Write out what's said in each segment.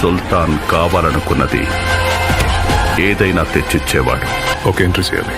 సుల్తాన్ కావాలనుకున్నది ఏదైనా తెచ్చిచ్చేవాడు. ఒక ఎంట్రీ చేయాలి.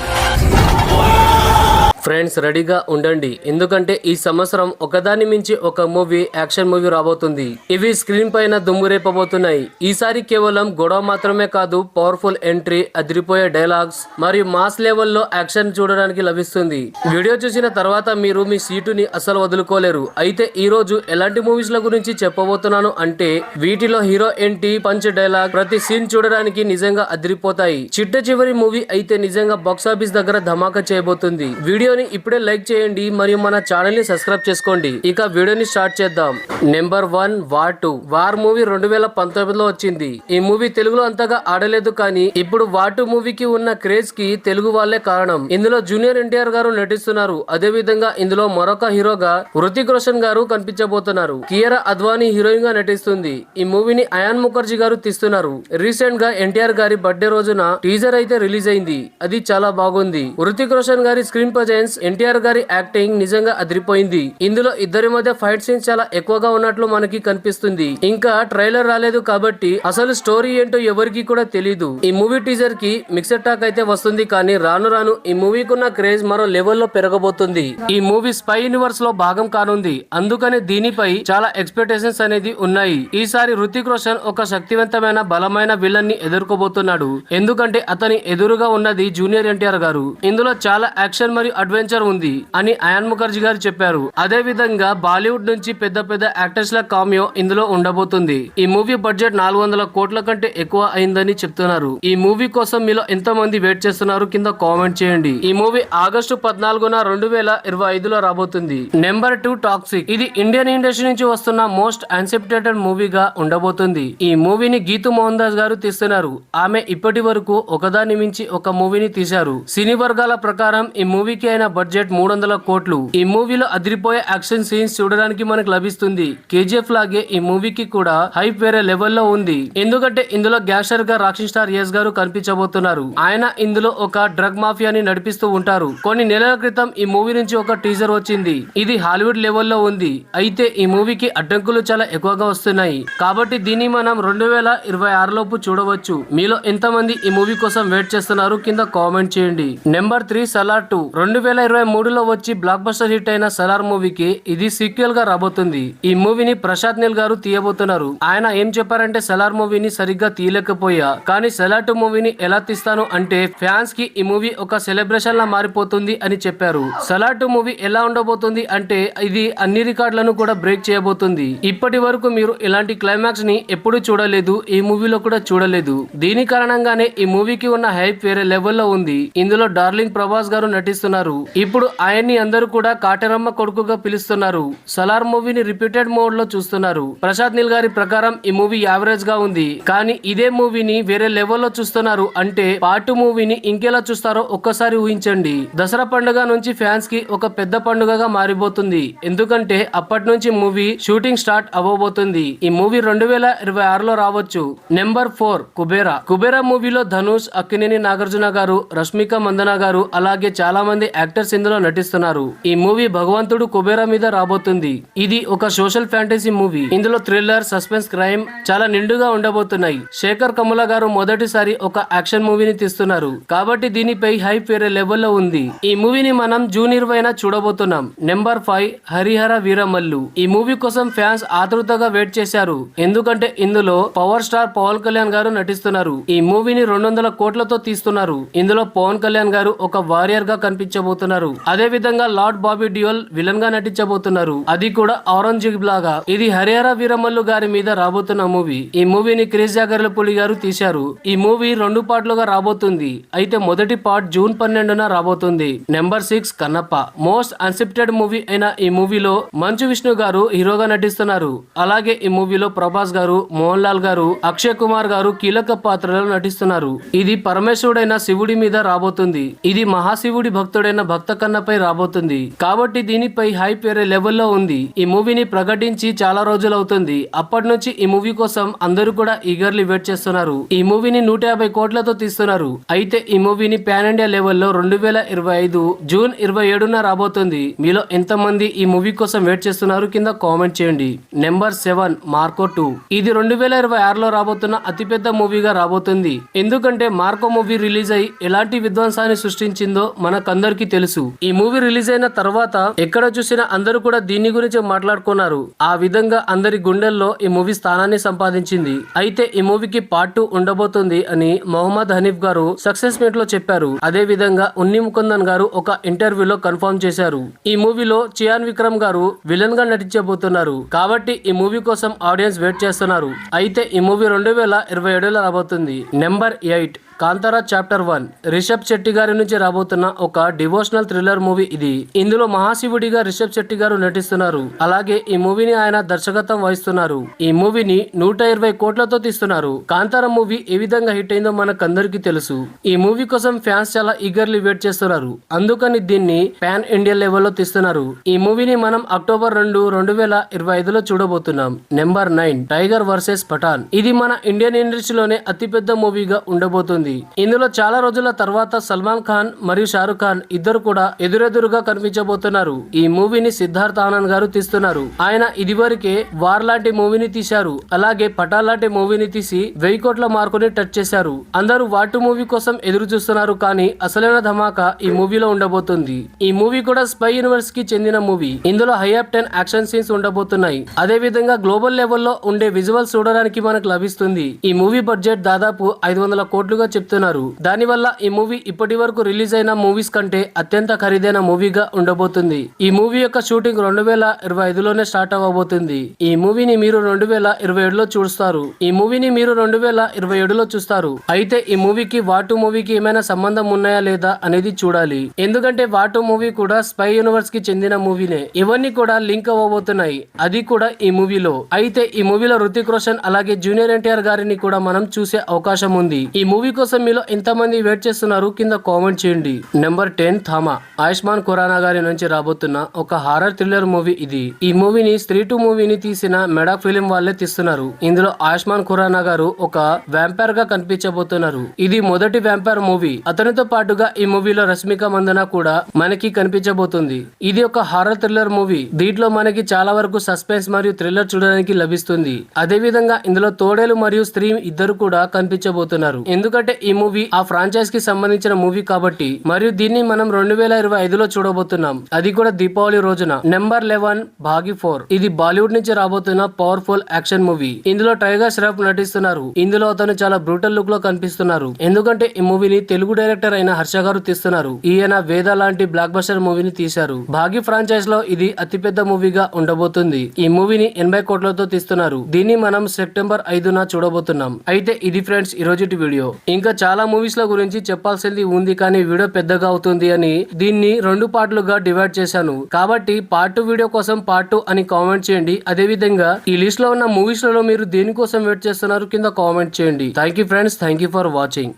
ఫ్రెండ్స్ రెడీగా ఉండండి, ఎందుకంటే ఈ సంవత్సరం ఒకదాని మించి ఒక మూవీ, యాక్షన్ మూవీ రాబోతుంది. ఇవి స్క్రీన్ పైన దుమ్ము రేపబోతున్నాయి. ఈసారి కేవలం గొడవ మాత్రమే కాదు, పవర్ఫుల్ ఎంట్రీ, అదిరిపోయే డైలాగ్స్ మరియు మాస్ లెవెల్లో యాక్షన్ చూడడానికి లభిస్తుంది. వీడియో చూసిన తర్వాత మీరు మీ సీటుని అసలు వదులుకోలేరు. అయితే ఈ రోజు ఎలాంటి మూవీస్ ల గురించి చెప్పబోతున్నాను అంటే, వీటిలో హీరో ఏంటి, పంచ్ డైలాగ్, ప్రతి సీన్ చూడడానికి నిజంగా అదిరిపోతాయి. చిట్ట చివరి మూవీ అయితే నిజంగా బాక్సాఫీస్ దగ్గర ధమాకా చేయబోతుంది. వీడియోని ఇప్పుడే లైక్ చేయండి మరియు మన ఛానల్ ని సబ్స్క్రైబ్ చేసుకోండి. ఇక వీడియోని స్టార్ట్ చేద్దాం. Number 1 war 2. వార్ మూవీ 2019లో వచ్చింది. ఈ మూవీ తెలుగులో అంతగా ఆడలేదు, కానీ ఇప్పుడు వార్ 2 మూవీకి ఉన్న క్రేజ్ కి తెలుగు వాళ్ళే కారణం. ఇందులో జూనియర్ ఎన్టీఆర్ గారు నటిస్తున్నారు. అదే విధంగా ఇందులో మరొక హీరోగా హృతిక్ రోషన్ గారు కనిపించబోతున్నారు. కియారా అద్వానీ హీరోయిన్ గా నటిస్తుంది. ఈ మూవీని అయాన్ ముఖర్జీ గారు తీస్తున్నారు. రీసెంట్ గా ఎన్టీఆర్ గారి బర్త్డే రోజున టీజర్ అయితే రిలీజ్ అయింది. అది చాలా బాగుంది. హృతిక్ రోషన్ గారి స్క్రీన్ ప్రజెన్స్, ఎన్టీఆర్ గారి యాక్టింగ్ నిజంగా అదిరిపోయింది. ఇందులో ఇద్దరి మధ్య ఫైట్ సీన్స్ చాలా ఎక్కువగా ఉన్నట్లు మనకి కనిపిస్తుంది. ఇంకా ట్రైలర్ రాలేదు కాబట్టి అసలు స్టోరీ ఏంటో ఎవరికి కూడా తెలీదు. ఈ మూవీ టీజర్ కి మిక్సర్ టాక్ అయితే వస్తుంది, కానీ రాను రాను ఈ మూవీకి ఉన్న క్రేజ్ మరో లెవెల్లో పెరగబోతుంది. ఈ మూవీ స్పై యూనివర్స్ లో భాగం కానుంది. అందుకని దీనిపై చాలా ఎక్స్పెక్టేషన్స్ అనేది ఉన్నాయి. ఈసారి హృతిక్ రోషన్ ఒక శక్తివంతమైన బలమైన విలన్ ని ఎదుర్కోబోతున్నాడు. ఎందుకంటే అతని ఎదురుగా ఉన్నది జూనియర్ ఎన్టీఆర్ గారు. ఇందులో చాలా యాక్షన్ మరియు అడ్వెంచర్ ఉంది అని అయాన్ ముఖర్జీ గారు చెప్పారు. అదే విధంగా బాలీవుడ్ నుంచి పెద్ద పెద్ద యాక్టర్స్ ల కామియో ఇందులో ఉండబోతుంది. ఈ మూవీ బడ్జెట్ 400 కోట్ల కంటే ఎక్కువ అయిందని చెప్తున్నారు. ఈ మూవీ కోసం మీలో ఎంత మంది వెయిట్ చేస్తున్నారు కింద కామెంట్ చేయండి. ఈ మూవీ ఆగస్టు 14న 2025లో రాబోతుంది. Number 2 toxic. ఇది ఇండియన్ ఇండస్ట్రీ నుంచి వస్తున్న మోస్ట్ అన్సెప్టెడ్ మూవీగా ఉండబోతుంది. ఈ మూవీని గీతూ మోహన్ దాస్ గారు తీస్తున్నారు. ఆమె ఇప్పటి వరకు ఒకదాని మించి ఒక మూవీని తీశారు. సినీ వర్గాల ప్రకారం ఈ మూవీకి అయిన బడ్జెట్ 300 కోట్లు. ఈ మూవీలో అదిరిపోయే యాక్షన్ సీన్స్ చూడడానికి మనకు లభిస్తుంది. కేజీఎఫ్ లాగే ఈ మూవీకి కూడా హైప్ వేరే లెవెల్లో ఉంది. ఎందుకంటే ఇందులో గ్యాంగ్స్టర్ గా రాకింగ్ స్టార్ యస్ గారు కనిపించబోతున్నారు. ఆయన ఇందులో ఒక డ్రగ్ మాఫియాని నడిపిస్తూ ఉంటారు. కొన్ని నెలల క్రితం ఈ మూవీ నుంచి ఒక టీజర్ వచ్చింది. ఇది హాలీవుడ్ లెవెల్లో ఉంది. అయితే ఈ మూవీకి అడ్డంకులు చాలా ఎక్కువగా వస్తున్నాయి. కాబట్టి దీన్ని మనం 2026 లోపు చూడవచ్చు. మీలో ఎంతమంది ఈ మూవీ కోసం వెయిట్ చేస్తున్నారు కింద కామెంట్ చేయండి. నెంబర్ 3 సలార్ 2. 2023లో వచ్చి బ్లాక్ బస్టర్ హిట్ అయిన సలార్ మూవీకి ఇది సీక్వెల్ గా రాబోతుంది. ఈ మూవీని ప్రశాంత్ నీల్ గారు తీయబోతున్నారు. ఆయన ఏం చెప్పారంటే, సలార్ మూవీని సరిగ్గా తీయలేకపోయా, కానీ సలార్ 2 మూవీని ఎలా తీస్తాను అంటే ఫ్యాన్స్ కి ఈ మూవీ ఒక సెలబ్రేషన్ లా మారిపోతుంది అని చెప్పారు. సలార్ 2 మూవీ ఎలా ఉండబోతుంది అంటే ఇది అన్ని రికార్డులను కూడా బ్రేక్ చేయబోతుంది. ఇప్పటి వరకు మీరు ఇలాంటి క్లైమాక్స్ ని ఎప్పుడు చూడలేదు, ఈ మూవీలో కూడా చూడలేదు. దీని కారణంగానే ఈ మూవీకి ఉన్న హైప్ వేరే లెవెల్లో ఉంది. ఇందులో డార్లింగ్ ప్రభాస్ గారు నటిస్తున్నారు. ఇప్పుడు ఆయన్ని అందరూ కూడా కాటరమ్మ కొడుకుగా పిలుస్తున్నారు. సలార్ మూవీని రిపీటెడ్ మోడ్ లో చూస్తున్నారు. ప్రశాంత్ నీల్ గారి ప్రకారం ఈ మూవీ యావరేజ్ గా ఉంది, కానీ ఇదే మూవీని వేరే లెవెల్లో చూస్తున్నారు. అంటే పార్ట్ 2 మూవీని ఇంకెలా చూస్తారో ఒక్కసారి ఊహించండి. దసరా పండుగ నుంచి ఫ్యాన్స్ కి ఒక పెద్ద పండుగగా మారిపోతుంది. ఎందుకంటే అప్పటి నుంచి మూవీ షూటింగ్ స్టార్ట్ అవ్వబోతుంది. ఈ మూవీ 2026లో రావచ్చు. నెంబర్ 4 కుబేరా. కుబేరా మూవీలో ధనుష్, అక్కినేని నాగార్జున గారు, రష్మిక మందన గారు అలాగే చాలా మంది యాక్టర్స్ ఇందులో నటిస్తున్నారు. ఈ మూవీ భగవంతుడు కుబేరా మీద రాబోతుంది. ఇది ఒక సోషల్ ఫ్యాంటసీ మూవీ. ఇందులో థ్రిల్లర్, సస్పెన్స్, క్రైమ్ చాలా నిండుగా ఉండబోతున్నాయి. శేఖర్ కమ్ముల గారు మొదటిసారి ఒక యాక్షన్ మూవీని తీస్తున్నారు. కాబట్టి దీనిపై హైప్ వేరే లెవెల్లో ఉంది. ఈ మూవీని మనం జూన్ 20న చూడబోతున్నాం. నెంబర్ 5 హరిహర వీరమల్లు. ఈ మూవీ కోసం ఫ్యాన్స్ ఆతృతగా వెయిట్ చేశారు. ఎందుకంటే ఇందులో పవర్ స్టార్ పవన్ కళ్యాణ్ గారు నటిస్తున్నారు. ఈ మూవీని 200 కోట్లతో తీస్తున్నారు. ఇందులో పవన్ కళ్యాణ్ గారు ఒక వారియర్ గా కనిపించబోతున్నారు. అదే విధంగా లార్డ్ బాబీ డియోల్ విలన్ గా నటించబోతున్నారు. అది కూడా ఔరంగజేబ్ లాగా. ఇది హరిహర వీరమల్లు గారి మీద రాబోతున్న మూవీ. ఈ మూవీని క్రిష్ జాగర్లపూడి గారు తీశారు. ఈ మూవీ 2 పార్ట్లుగా రాబోతుంది. అయితే మొదటి పార్ట్ జూన్ 12న రాబోతుంది. నెంబర్ 6 కన్నప్ప. మోస్ట్ అన్సెప్టెడ్ మూవీ అయిన ఈ మూవీలో మంచు విష్ణు గారు హీరోగా నటిస్తున్నారు. అలాగే ఈ మూవీలో ప్రభాస్ గారు, మోహన్ లాల్ గారు, అక్షయ్ కుమార్ గారు కీలక పాత్రలో నటిస్తున్నారు. ఇది పరమేశ్వరుడైన శివుడి మీద రాబోతుంది. ఇది మహాశివుడి భక్తుడైన భక్త కన్నపై రాబోతుంది కాబట్టి దీనిపై హైప్ వేరే లెవెల్లో ఉంది. ఈ మూవీని ప్రకటించి చాలా రోజులు అవుతుంది. అప్పటి నుంచి ఈ మూవీ కోసం అందరూ కూడా ఈగర్లీ వెయిట్ చేస్తున్నారు. ఈ మూవీని 150 కోట్లతో తీస్తున్నారు. అయితే ఈ మూవీని పాన్ ఇండియా లెవెల్లో 2025 జూన్ 27న రాబోతుంది. మీలో ఎంతమంది ఈ మూవీ కోసం వెయిట్ చేస్తున్నారు కింద కామెంట్ చేయండి. Number 7 Marco 2. ఇది 2026లో రాబోతున్న అతిపెద్ద మూవీగా రాబోతుంది. ఎందుకంటే మార్కో మూవీ రిలీజ్ అయి ఎలాంటి విధ్వంసాన్ని సృష్టించిందో మనకందరికీ తెలుసు. ఈ మూవీ రిలీజ్ అయిన తర్వాత ఎక్కడ చూసినా అందరూ కూడా దీని గురించి మాట్లాడుకున్నారు. ఆ విధంగా అందరి గుండెల్లో ఈ మూవీ స్థానాన్ని సంపాదించింది. అయితే ఈ మూవీకి పార్ట్ 2 ఉండబోతుంది అని మొహమ్మద్ హనీఫ్ గారు సక్సెస్ మీట్ లో చెప్పారు. అదే విధంగా ఉన్ని ముకుందన్ గారు ఒక ఇంటర్వ్యూలో కన్ఫర్మ్ చేశారు. ఈ మూవీలో చియాన్ విక్రమ్ గారు విలన్ గా నటించబోతున్నారు. కాబట్టి ఈ మూవీ కోసం ఆడియన్స్ వెయిట్ చేస్తున్నారు. అయితే ఈ మూవీ 2027లో రాబోతుంది. Number 8 Kantara chapter 1. రిషబ్ శెట్టి గారి నుంచి రాబోతున్న ఒక డివోషనల్ థ్రిల్లర్ మూవీ ఇది. ఇందులో మహాశివుడిగా రిషబ్ శెట్టి గారు నటిస్తున్నారు. అలాగే ఈ మూవీని ఆయన దర్శకత్వం వహిస్తున్నారు. ఈ మూవీని 120 కోట్లతో తీస్తున్నారు. కాంతారా మూవీ ఏ విధంగా హిట్ అయిందో మనకందరికీ తెలుసు. ఈ మూవీ కోసం ఫ్యాన్స్ చాలా ఈగర్లీ వెయిట్ చేస్తున్నారు. అందుకని దీన్ని పాన్ ఇండియా లెవెల్లో తీస్తున్నారు. ఈ మూవీని మనం అక్టోబర్ 2, 2025లో చూడబోతున్నాం. Number 9 Tiger versus Pathaan. ఇది మన ఇండియన్ ఇండస్ట్రీలోనే అతిపెద్ద మూవీగా ఉండబోతుంది. ఇందులో చాలా రోజుల తర్వాత సల్మాన్ ఖాన్ మరియు షారుఖ్ ఖాన్ ఇద్దరు కూడా ఎదురెదురుగా కనిపించబోతున్నారు. ఈ మూవీని సిద్ధార్థ్ ఆనంద్ గారు తీస్తున్నారు. ఆయన ఇదివరకే వార్ లాంటి మూవీని తీశారు. అలాగే పఠాన్ లాంటి మూవీని తీసి 1000 కోట్ల మార్కుని టచ్ చేశారు. అందరూ వాటు మూవీ కోసం ఎదురు చూస్తున్నారు. కానీ అసలైన ధమాకా ఈ మూవీలో ఉండబోతుంది. ఈ మూవీ కూడా స్పై యూనివర్స్ కి చెందిన మూవీ. ఇందులో హై ఆఫ్ 10 యాక్షన్ సీన్స్ ఉండబోతున్నాయి. అదే విధంగా గ్లోబల్ లెవెల్లో ఉండే విజువల్స్ చూడడానికి మనకు లభిస్తుంది. ఈ మూవీ బడ్జెట్ దాదాపు 500 కోట్లుగా చెప్తున్నారు. దానివల్ల ఈ మూవీ ఇప్పటి వరకు రిలీజ్ అయిన మూవీస్ కంటే అత్యంత ఖరీదైన మూవీగా ఉండబోతుంది. ఈ మూవీ యొక్క షూటింగ్ 2025లోనే స్టార్ట్ అవ్వబోతుంది. ఈ మూవీని మీరు 2027లో చూస్తారు. ఈ మూవీని మీరు 2027లో చూస్తారు. అయితే ఈ మూవీకి వాటు మూవీకి ఏమైనా సంబంధం ఉన్నాయా లేదా అనేది చూడాలి. ఎందుకంటే వాటు మూవీ కూడా స్పై యూనివర్స్ కి చెందిన మూవీనే. ఇవన్నీ కూడా లింక్ అవ్వబోతున్నాయి. అది కూడా ఈ మూవీలో. అయితే ఈ మూవీలో రుతిక్ రోషన్ అలాగే జూనియర్ ఎన్టీఆర్ గారిని కూడా మనం చూసే అవకాశం ఉంది. ఈ మూవీ కోసం మీలో ఎంతమంది వెయిట్ చేస్తున్నారు కింద కామెంట్ చేయండి. నెంబర్ 10 థామా. ఆయుష్మాన్ ఖురానా గారి నుంచి రాబోతున్న ఒక హారర్ థ్రిల్లర్ మూవీ ఇది. ఈ మూవీని స్త్రీ 2 మూవీని తీసిన మెడాక్ ఫిలిం వాళ్ళే తీస్తున్నారు. ఇందులో ఆయుష్మాన్ ఖురానా గారు ఒక వ్యాంపైర్ గా కనిపించబోతున్నారు. ఇది మొదటి వ్యాంపైర్ మూవీ. అతనితో పాటుగా ఈ మూవీలో రష్మిక మందన కూడా మనకి కనిపించబోతుంది. ఇది ఒక హారర్ థ్రిల్లర్ మూవీ. దీంట్లో మనకి చాలా వరకు సస్పెన్స్ మరియు థ్రిల్లర్ చూడడానికి లభిస్తుంది. అదే విధంగా ఇందులో తోడేలు మరియు స్త్రీ ఇద్దరు కూడా కనిపించబోతున్నారు. ఎందుకంటే ఈ మూవీ ఆ ఫ్రాంచైజ్ కి సంబంధించిన మూవీ కాబట్టి. మరియు దీన్ని మనం 2025లో చూడబోతున్నాం. అది కూడా దీపావళి రోజున. నెంబర్ 11 భాగి 4. ఇది బాలీవుడ్ నుంచి రాబోతున్న పవర్ఫుల్ యాక్షన్ మూవీ. ఇందులో టైగర్ ష్రాఫ్ నటిస్తున్నారు. ఇందులో అతను చాలా బ్రూటల్ లుక్ లో కనిపిస్తున్నారు. ఎందుకంటే ఈ మూవీని తెలుగు డైరెక్టర్ అయిన హర్ష గారు తీస్తున్నారు. ఈయన వేద లాంటి బ్లాక్ బస్టర్ మూవీని తీశారు. భాగి ఫ్రాంచైజ్ లో ఇది అతిపెద్ద మూవీగా ఉండబోతుంది. ఈ మూవీని 80 కోట్లతో తీస్తున్నారు. దీన్ని మనం సెప్టెంబర్ 5న చూడబోతున్నాం. అయితే ఇది ఫ్రెండ్స్ ఈ రోజుటి వీడియో. ఇంకా చాలా మూవీస్ ల గురించి చెప్పాల్సింది ఉంది కానీ వీడియో పెద్దగా అవుతుంది అని దీన్ని 2 పార్ట్లుగా డివైడ్ చేశాను. కాబట్టి పార్ట్ 2 వీడియో కోసం పార్ట్ 2 అని కామెంట్ చేయండి. అదే విధంగా ఈ లిస్ట్ లో ఉన్న మూవీస్ లలో మీరు దేనికోసం వెయిట్ చేస్తున్నారు కింద కామెంట్ చేయండి. Thank you friends. Thank you for watching.